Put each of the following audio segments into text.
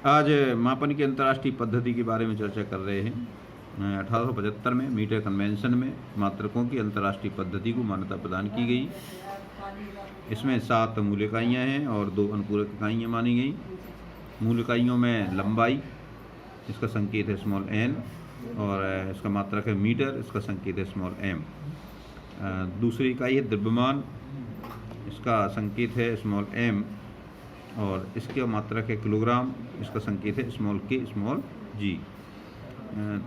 आज मापन की अंतर्राष्ट्रीय पद्धति के बारे में चर्चा कर रहे हैं। 1875 में मीटर कन्वेंशन में मात्रकों की अंतर्राष्ट्रीय पद्धति को मान्यता प्रदान की गई। इसमें 7 मूल इकाइयाँ हैं और 2 अनुपूरक इकाइयाँ मानी गई। मूल इकाइयों में लंबाई, इसका संकेत है स्मॉल n, और इसका मात्रक है मीटर, इसका संकेत है स्मॉल m। दूसरी इकाई है द्रव्यमान, इसका संकेत है स्मॉल m, और इसका मात्रक है किलोग्राम, इसका संकेत है स्मॉल k स्मॉल g।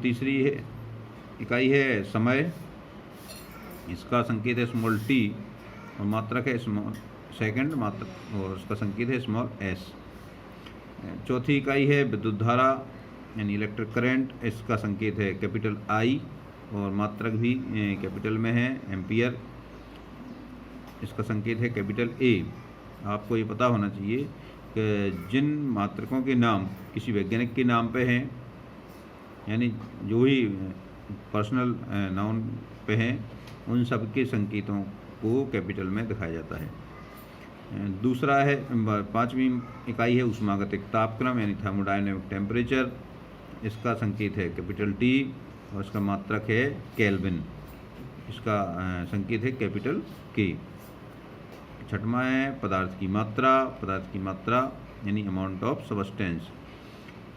तीसरी इकाई है समय, इसका संकेत है स्मॉल t और मात्रक है स्मॉल सेकंड, मात्रक और इसका संकेत है स्मॉल s। चौथी इकाई है विद्युत धारा यानी इलेक्ट्रिक करंट, इसका संकेत है कैपिटल I और मात्रक भी कैपिटल में है एम्पियर, इसका संकेत है कैपिटल A। आपको ये पता होना चाहिए कि जिन मात्रकों के नाम किसी वैज्ञानिक के नाम पे हैं, यानी जो ही पर्सनल नाउन पे हैं, उन सब के संकेतों को कैपिटल में दिखाया जाता है। दूसरा है 5वीं इकाई है ऊष्मागतिक तापक्रम यानी थर्मोडायनेमिक टेम्परेचर, इसका संकेत है कैपिटल T और इसका मात्रक है केल्विन, इसका संकेत है कैपिटल K। छठवां है पदार्थ की मात्रा यानी अमाउंट ऑफ सब्सटेंस,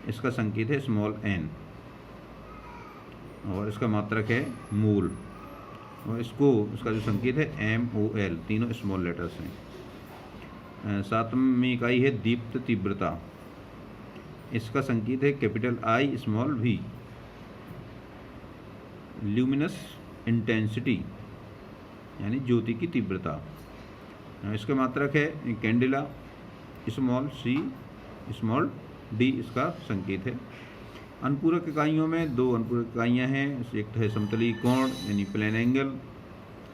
इसका संकेत है स्मॉल n और इसका मात्रक है मोल, और इसका जो संकेत है MOL, तीनों स्मॉल लेटर्स हैं। 7वीं इकाई है दीप्त तीव्रता, इसका संकेत है capital I small v। Luminous intensity यानी ज्योति की तीव्रता, इसका मात्रक है candela, small c small d, इसका संकेत है। अनुपूरक इकाइयों में 2 अनुपूरक इकाइयाँ हैं। एक है समतलीय कोण यानी प्लेन एंगल,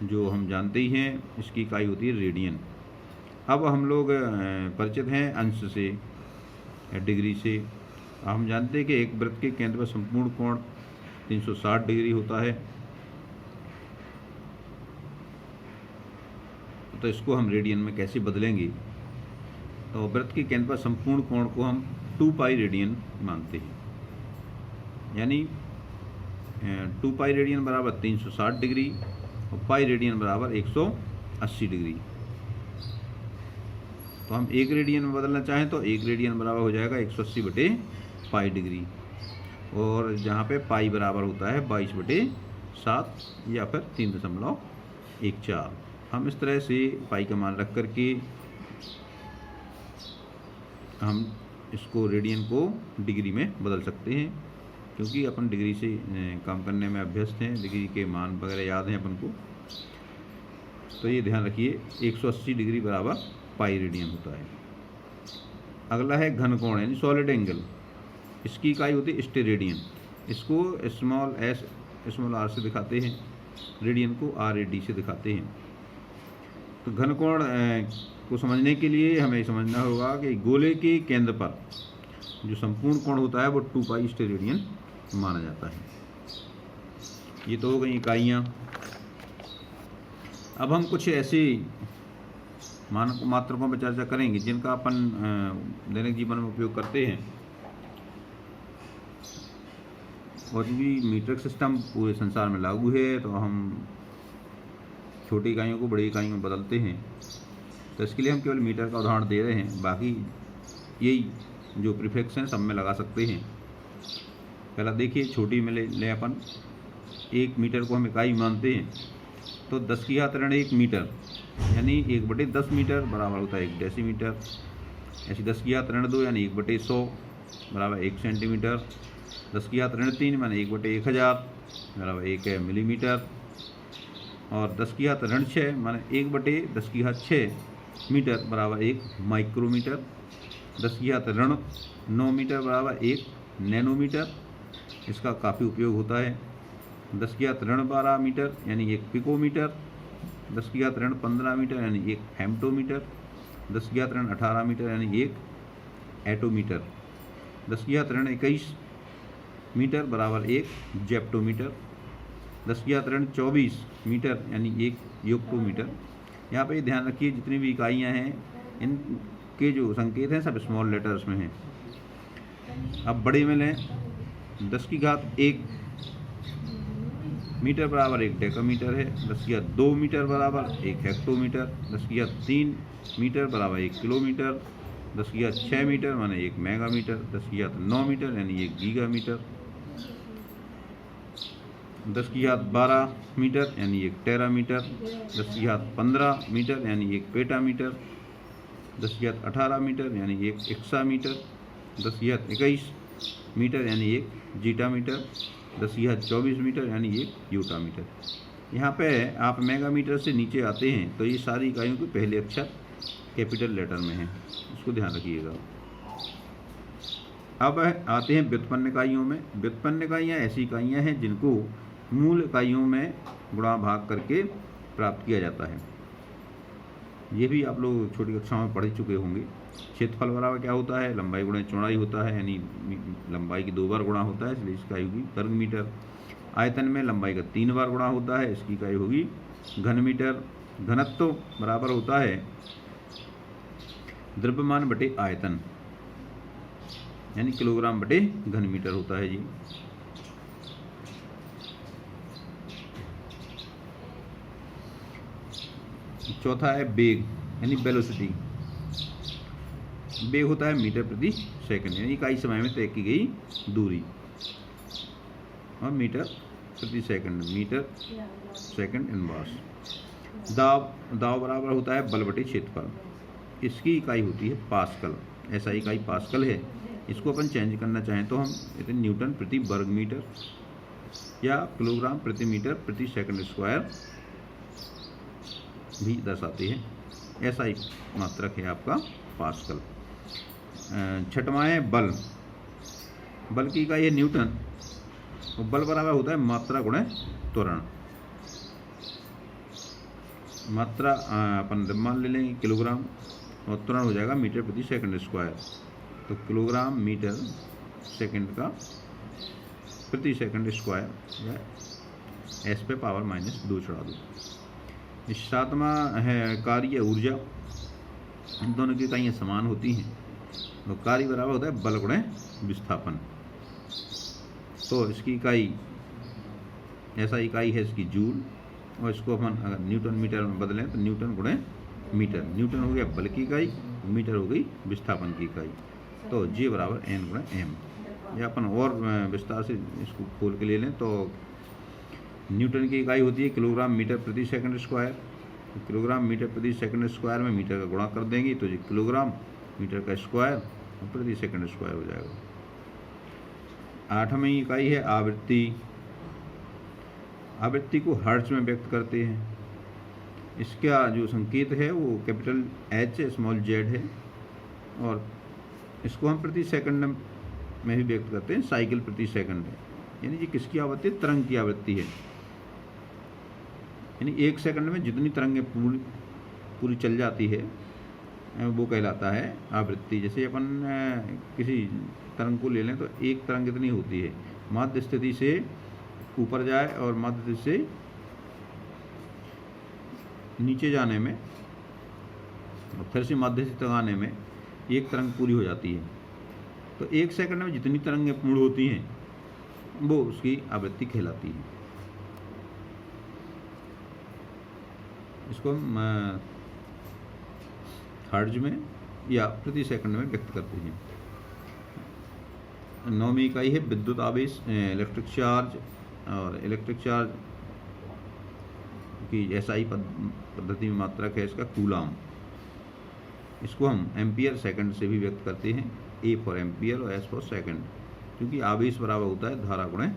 जो हम जानते ही हैं, इसकी इकाई होती है रेडियन। अब हम लोग परिचित हैं अंश से या डिग्री से। हम जानते हैं कि एक वृत्त के केंद्र पर संपूर्ण कोण 360 डिग्री होता है, तो इसको हम रेडियन में कैसे बदलेंगे? तो वृत्त के केंद्र पर संपूर्ण कोण को हम 2 पाई रेडियन मानते हैं, यानी 2 पाई रेडियन बराबर 360 डिग्री और पाई रेडियन बराबर 180 डिग्री। तो हम 1 रेडियन में बदलना चाहें तो 1 रेडियन बराबर हो जाएगा 180 बटे पाई डिग्री, और जहाँ पे पाई बराबर होता है 22 बटे 7 या फिर 3.14। हम इस तरह से पाई का मान रख करके हम इसको रेडियन को डिग्री में बदल सकते हैं, क्योंकि अपन डिग्री से काम करने में अभ्यस्त हैं, डिग्री के मान वगैरह याद हैं अपन को। तो ये ध्यान रखिए 180 डिग्री बराबर पाई रेडियन होता है। अगला है घन कोण यानी सॉलिड एंगल, इसकी इकाई होती है स्टेरेडियन, इसको स्मॉल s स्मॉल r से दिखाते हैं, रेडियन को RAD से दिखाते हैं। तो घन कोण को समझने के लिए हमें समझना होगा कि गोले के केंद्र पर जो संपूर्ण कोण होता है वो 2 पाई स्टेरेडियन माना जाता है। ये तो हो गई इकाइयाँ। अब हम कुछ ऐसे मानक मात्रकों पर चर्चा करेंगे जिनका अपन दैनिक जीवन में उपयोग करते हैं, और भी मीट्रिक सिस्टम पूरे संसार में लागू है, तो हम छोटी इकाइयों को बड़ी इकाइयों में बदलते हैं। तो इसके लिए हम केवल मीटर का उदाहरण दे रहे हैं, बाकी यही जो प्रीफिक्स हैं सब में लगा सकते हैं। पहला देखिए, छोटी में ले अपन 1 मीटर को हम इकाई मानते हैं, तो 10 की घात ऋण 1 मीटर यानी 1 बटे 10 मीटर बराबर होता है 1 डेसीमीटर। ऐसे 10 की घात ऋण 2 यानी 1 बटे 100 बराबर 1 सेंटीमीटर। 10 की घात ऋण 3 माने 1 बटे 1000 बराबर 1 मिलीमीटर। और 10 की घात ऋण 6 माने 1 बटे 10 की घात 6 मीटर बराबर 1 माइक्रोमीटर। 10 की घात ऋण 9 मीटर बराबर 1 नैनोमीटर, इसका काफ़ी उपयोग होता है। 10 की घात ऋण 12 मीटर यानी 1 पिकोमीटर। 10 की घात ऋण 15 मीटर यानी 1 हेम्टोमीटर। 10 की घात ऋण 18 मीटर यानी 1 एटोमीटर। 10 की घात ऋण 21 मीटर बराबर 1 जेप्टोमीटर। 10 की घात ऋण 24 मीटर यानी 1 योक्टोमीटर। यहाँ पे ध्यान रखिए जितनी भी इकाइयाँ हैं इनके जो संकेत हैं सब स्मॉल लेटर्स में हैं। अब बड़े में लें 10 की घात 1 मीटर बराबर 1 डेकामीटर है, 10 की घात 2 मीटर बराबर 1 हेक्टोमीटर, 10 की घात 3 मीटर बराबर 1 किलोमीटर, 10 की घात 6 मीटर माने 1 मेगामीटर, 10 की घात 9 मीटर यानी 1 गीगामीटर, 10 की घात 12 मीटर यानी 1 टेरामीटर, 10 की घात 15 मीटर यानी 1 पेटामीटर, 10 की घात 18 मीटर यानी 1 एक्सामीटर, 10 की घात 21 मीटर यानी 1 जीटामीटर, 10 की घात 24 मीटर यानी 1 यूटामीटर। यहाँ पे आप मेगामीटर से नीचे आते हैं तो ये सारी इकाइयों के पहले अक्षर कैपिटल लेटर में हैं, इसको ध्यान रखिएगा। अब आते हैं व्युत्पन्न इकाइयों में। व्युत्पन्न इकाइयाँ ऐसी इकाइयाँ हैं जिनको मूल इकाइयों में गुणा भाग करके प्राप्त किया जाता है। ये भी आप लोग छोटी कक्षाओं में पढ़ चुके होंगे। क्षेत्रफल बराबर क्या होता है? लंबाई गुणा चौड़ाई होता है, यानी लंबाई की 2 बार गुणा होता है, इसलिए इसकी इकाई होगी वर्ग मीटर। आयतन में लंबाई का 3 बार गुणा होता है, इसकी इकाई होगी घन मीटर। घनत्व बराबर होता है द्रव्यमान बटे आयतन, यानी किलोग्राम बटे घन मीटर होता है जी। चौथा है वेग यानी वेलोसिटी। वेग होता है मीटर प्रति सेकंड, यानी इकाई समय में तय की गई दूरी, और मीटर प्रति सेकंड, मीटर सेकंड इनवर्स। दाव बराबर होता है बल बटे क्षेत्रफल, इसकी इकाई होती है पास्कल। ऐसा इकाई पास्कल है। इसको अपन चेंज करना चाहें तो हम इतने न्यूटन प्रति वर्ग मीटर या किलोग्राम प्रति मीटर प्रति सेकंड स्क्वायर भी दर्शाते हैं। ऐसा एक मात्रक है आपका पास्कल। छठवां है बल। बल की इकाई है न्यूटन, और बल बराबर होता है मात्रा गुणे त्वरण। मात्रा अपन मान ले लें किलोग्राम, और त्वरण हो जाएगा मीटर प्रति सेकंड स्क्वायर। तो किलोग्राम मीटर सेकंड का प्रति सेकंड स्क्वायर या एस पे पावर -2 चढ़ा दो। सातवां है कार्य ऊर्जा। इन दोनों की इकाइयाँ समान होती हैं, तो कार्य बराबर होता है बल गुणे विस्थापन। तो इसकी इकाई, ऐसा इकाई है इसकी जूल, और इसको अपन अगर न्यूटन मीटर में बदलें तो न्यूटन गुणे मीटर। न्यूटन हो गया बल की इकाई, मीटर हो गई विस्थापन की इकाई। तो G बराबर N गुणे M। या अपन और विस्तार से इसको खोल के ले लें तो न्यूटन की इकाई होती है किलोग्राम मीटर प्रति सेकंड स्क्वायर। तो किलोग्राम मीटर प्रति सेकंड स्क्वायर में मीटर का गुणा कर देंगे तो ये किलोग्राम मीटर का स्क्वायर और प्रति सेकंड स्क्वायर हो जाएगा। आठवीं इकाई है आवृत्ति। आवृत्ति को हर्ट्ज में व्यक्त करते हैं। इसका जो संकेत है वो कैपिटल H स्मॉल z है, और इसको हम प्रति सेकंड में भी व्यक्त करते हैं, साइकिल प्रति सेकंड है। यानी ये किसकी आवृत्ति? तरंग की आवृत्ति है। यानी 1 सेकंड में जितनी तरंगें पूरी चल जाती है वो कहलाता है आवृत्ति। जैसे अपन किसी तरंग को ले लें तो एक तरंग इतनी होती है, मध्य स्थिति से ऊपर जाए और मध्य स्थिति से नीचे जाने में और फिर से मध्य स्थिति तक आने में एक तरंग पूरी हो जाती है। तो 1 सेकंड में जितनी तरंगें पूर्ण होती हैं वो उसकी आवृत्ति कहलाती है। इसको हम हर्ट्ज में या प्रति सेकंड में व्यक्त करते हैं। 9वीं इकाई है विद्युत आवेश, इलेक्ट्रिक चार्ज। और इलेक्ट्रिक चार्ज की SI पद्धति में मात्रक है इसका कूलाम। इसको हम एम्पियर सेकंड से भी व्यक्त करते हैं, A फॉर एम्पियर और S फॉर सेकंड, क्योंकि आवेश बराबर होता है धारा गुणे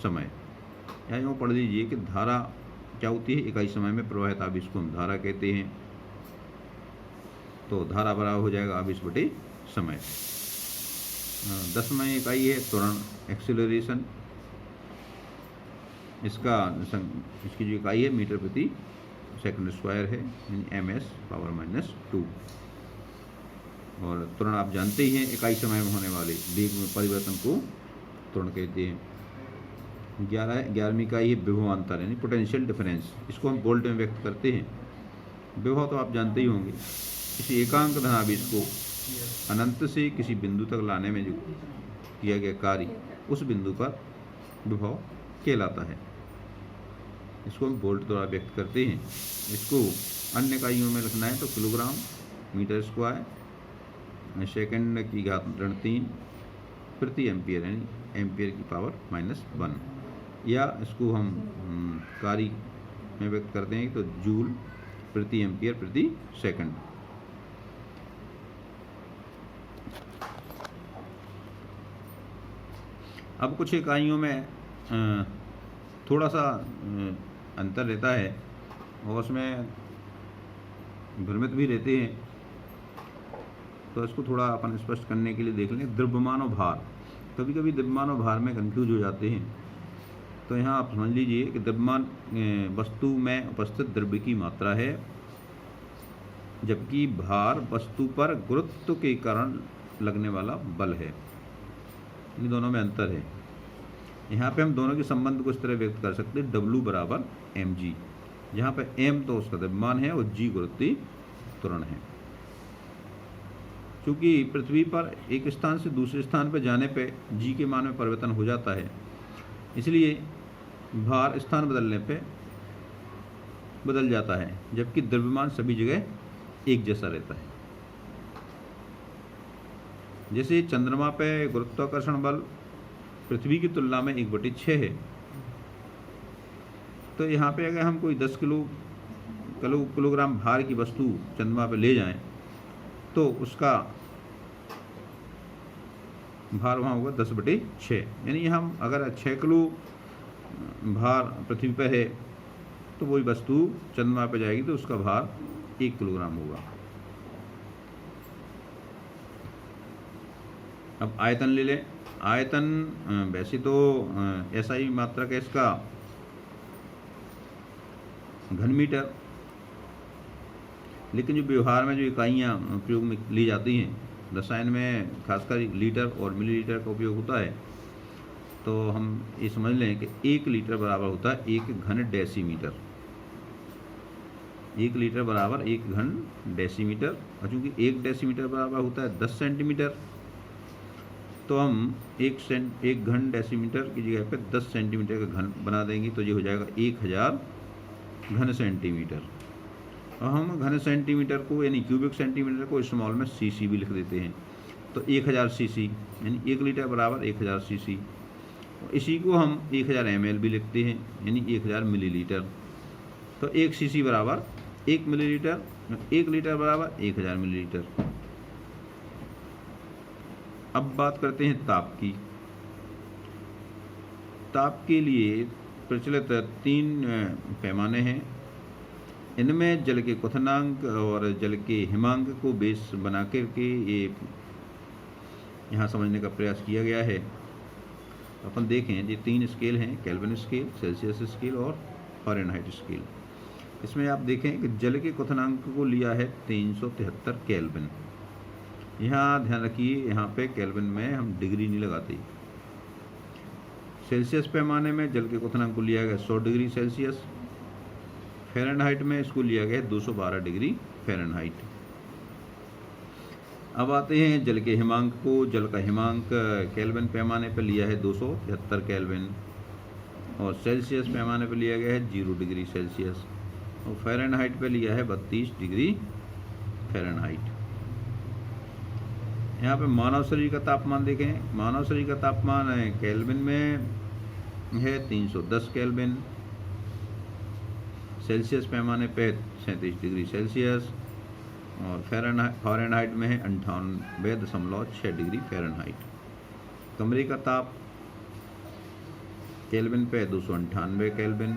समय। या यूँ पढ़ लीजिए कि धारा क्या होती है? इकाई समय में प्रवाहित आवेश को हम धारा कहते हैं। तो धारा बराबर हो जाएगा आवेश बटे समय। 10वीं इकाई है त्वरण, एक्सेलरेशन। इसकी जो इकाई है मीटर प्रति सेकंड स्क्वायर है, यानी MS पावर -2। और त्वरण आप जानते ही हैं, इकाई समय में होने वाले वेग में परिवर्तन को त्वरण कहते हैं। 11वीं इकाई है विभवांतर, यानी पोटेंशियल डिफरेंस। इसको हम वोल्ट में व्यक्त करते हैं। विभव तो आप जानते ही होंगे, किसी एकांक धनावेश को अनंत से किसी बिंदु तक लाने में जो किया गया कार्य उस बिंदु पर विभव कहलाता है। इसको हम वोल्ट द्वारा व्यक्त करते हैं। इसको अन्य इकाइयों में लिखना है तो किलोग्राम मीटर स्क्वायर सेकंड की घात ऋण 3 प्रति एम्पियर, यानी एम्पियर की पावर -1, या इसको हम कार्य में व्यक्त करते हैं तो जूल प्रति एम्पियर प्रति सेकंड। अब कुछ इकाइयों में थोड़ा सा अंतर रहता है और उसमें भ्रमित भी रहते हैं, तो इसको थोड़ा अपन स्पष्ट करने के लिए देख लें। द्रव्यमान और भार, कभी कभी द्रव्यमान और भार में कंफ्यूज हो जाते हैं। तो यहाँ आप समझ लीजिए कि द्रव्यमान वस्तु में उपस्थित द्रव्य की मात्रा है, जबकि भार वस्तु पर गुरुत्व के कारण लगने वाला बल है। इन दोनों में अंतर है। यहाँ पे हम दोनों के संबंध को इस तरह व्यक्त कर सकते हैं, W बराबर mg, जहाँ पे m तो उसका द्रव्यमान है और g गुरुत्वीय त्वरण है। क्योंकि पृथ्वी पर एक स्थान से दूसरे स्थान पर जाने पे g के मान में परिवर्तन हो जाता है, इसलिए भार स्थान बदलने पे बदल जाता है, जबकि द्रव्यमान सभी जगह एक जैसा रहता है। जैसे चंद्रमा पे गुरुत्वाकर्षण बल पृथ्वी की तुलना में 1/6 है, तो यहाँ पे अगर हम कोई 10 किलोग्राम भार की वस्तु चंद्रमा पे ले जाएं तो उसका भार वहाँ होगा 10/6, यानी हम अगर 6 किलो भार पृथ्वी पर है तो वही वस्तु चंद्रमा पे जाएगी तो उसका भार 1 किलोग्राम होगा। अब आयतन ले लें। आयतन वैसे तो SI मात्रक है इसका घन मीटर, लेकिन जो व्यवहार में जो इकाइयाँ उपयोग में ली जाती हैं, रसायन में खासकर लीटर और मिलीलीटर का उपयोग होता है, तो हम ये समझ लें कि 1 लीटर बराबर होता है 1 घन डेसीमीटर। 1 लीटर बराबर 1 घन डेसीमीटर, और चूँकि 1 डेसीमीटर बराबर होता है 10 सेंटीमीटर, तो हम 1 घन डेसीमीटर की जगह पे 10 सेंटीमीटर का घन बना देंगे, तो ये हो जाएगा 1000 घन सेंटीमीटर। और हम घन सेंटीमीटर को यानी क्यूबिक सेंटीमीटर को स्मॉल में सीसी भी लिख देते हैं, तो 1000 सीसी, यानी 1 लीटर बराबर 1000 सीसी। इसी को हम 1000 ml भी लिखते हैं, यानी 1000 मिलीलीटर। तो 1 सीसी बराबर 1 मिलीलीटर, 1 लीटर बराबर 1000 मिलीलीटर। अब बात करते हैं ताप की। ताप के लिए प्रचलित 3 पैमाने हैं। इनमें जल के क्वथनांक और जल के हिमांक को बेस बना करके ये यहाँ समझने का प्रयास किया गया है। अपन देखें, ये 3 स्केल हैं, केल्विन स्केल, सेल्सियस स्केल और फ़ारेनहाइट स्केल। इसमें आप देखें कि जल के क्वथनांक को लिया है 373 केल्विन। यहाँ ध्यान रखिए, यहाँ पे केल्विन में हम डिग्री नहीं लगाते। सेल्सियस पैमाने में जल के क्वथनांक को लिया गया 100 डिग्री सेल्सियस। फ़ारेनहाइट में इसको लिया गया 212 डिग्री फ़ारेनहाइट। अब आते हैं जल के हिमांक को। जल का हिमांक केल्विन पैमाने पर लिया है 273 केल्विन, और सेल्सियस पैमाने पर लिया गया है 0 डिग्री सेल्सियस, और फ़ारेनहाइट पर लिया है 32 डिग्री फ़ारेनहाइट। यहाँ पे मानव शरीर का तापमान देखें। मानव शरीर का तापमान है केल्विन में है 310 केल्विन, सेल्सियस पैमाने पे 37 डिग्री सेल्सियस, और फ़ारेनहाइट में है 98.6 डिग्री फ़ारेनहाइट। कमरे का ताप केल्विन पे 298 केल्विन,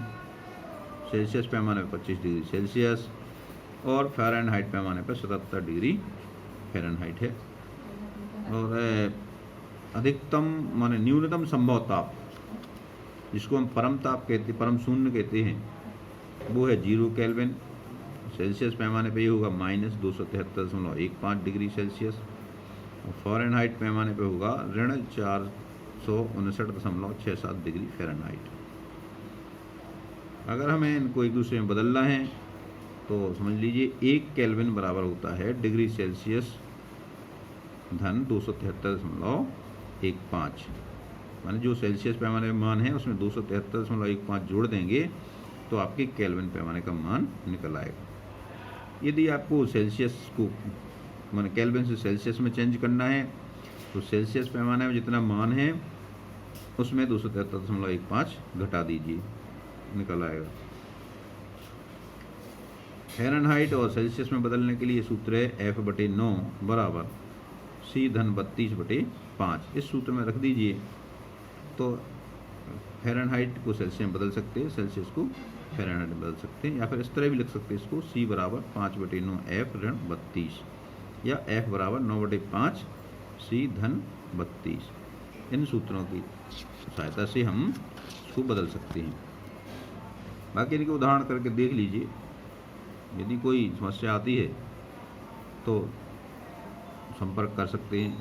सेल्सियस पैमाने पे 25 डिग्री सेल्सियस, और फ़ारेनहाइट पैमाने पे 77 डिग्री फ़ारेनहाइट है। और अधिकतम माने न्यूनतम संभव ताप, जिसको हम परम ताप कहते, परम शून्य कहते हैं, वो है 0 केल्विन। सेल्सियस पैमाने पे ये होगा -273.15 डिग्री सेल्सियस, और फ़ारेनहाइट पैमाने पे होगा -459.67 डिग्री फ़ारेनहाइट। अगर हमें इनको एक दूसरे में बदलना है तो समझ लीजिए 1 केल्विन बराबर होता है डिग्री सेल्सियस धन 273.15 माने जो सेल्सियस पैमाने का मान है उसमें 273.15 जोड़ देंगे तो आपके केल्विन पैमाने का मान निकल आएगा। यदि आपको सेल्सियस को माने केल्विन से सेल्सियस में चेंज करना है तो सेल्सियस पैमाने में जितना मान है उसमें 273.15 घटा दीजिए, निकल आएगा। फ़ारेनहाइट और सेल्सियस में बदलने के लिए सूत्र है F/9 बराबर C/32/5। इस सूत्र में रख दीजिए तो फ़ारेनहाइट को सेल्सियस में बदल सकते हैं, सेल्सियस को फ़ारेनहाइट में बदल सकते हैं, या फिर इस तरह भी लिख सकते हैं इसको C बराबर 5/9 F-32 या F बराबर 9/5 C-32। इन सूत्रों की सहायता से हम इसको बदल सकते हैं। बाकी इनके उदाहरण करके देख लीजिए। यदि कोई समस्या आती है तो संपर्क कर सकते हैं।